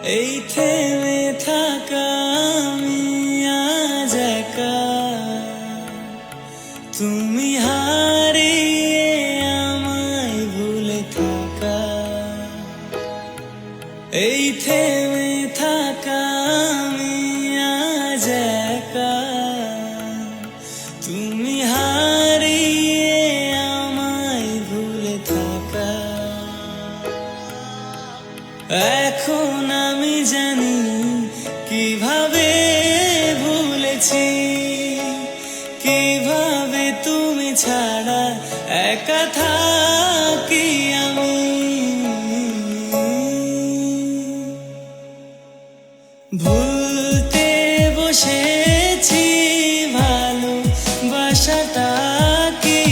এই থেমে থাকা আমি আজ একা, তুমি হারিয়ে আমায় ভুলে থাকা। এই থেমে থাকা আমি আজ একা, তুমি হারিয়ে আমায় ভুলে থাকা। এখন আমি জানি কিভাবে ভুলেছি, কিভাবে তুমি ছাড়া একা থাকি আমি। ভুলতে বসেছি ভালোবাসাটা কি,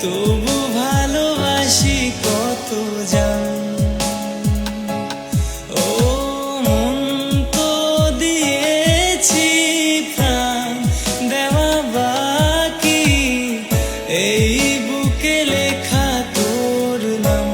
তবু ভালোবাসি কত জান। এই বুকে লেখা তোর নাম।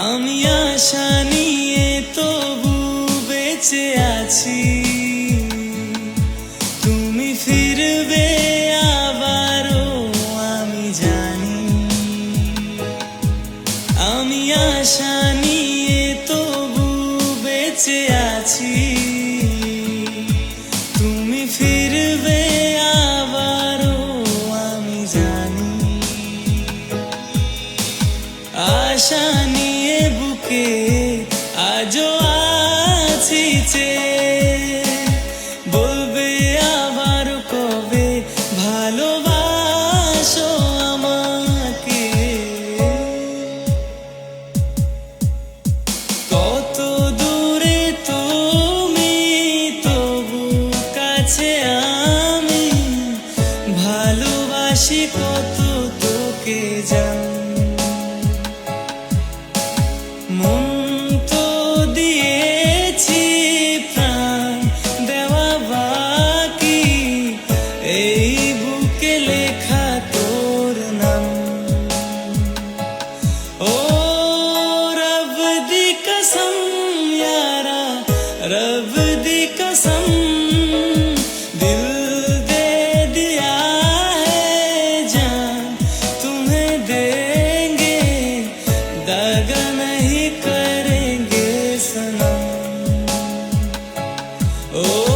আমি আশা নিয়ে তবু বেঁচে আছি, তুমি ফিরবে আবারও আমি জানি। আমি আশা নিয়ে তবু বেঁচে আছি, তুমি ফিরবে আবারও আমি জানি। আশা নিয়ে বুকে আজও আছি চেয়ে, বলবে আবার কবে ভালোবাসো আমাকে। কত দূরে তুমি তবু কাছে আমি, ভালোবাসি কত তোকে জান। মন তো দিয়েছি প্রাণ দেওয়া বাকি, এই বুকে লেখা তোর নাম। ও रब दी कसम यारा, रब दी कसम, दिल दे दिया है जान तुम्हें देंगे, दगा नहीं करेंगे सनम। ओ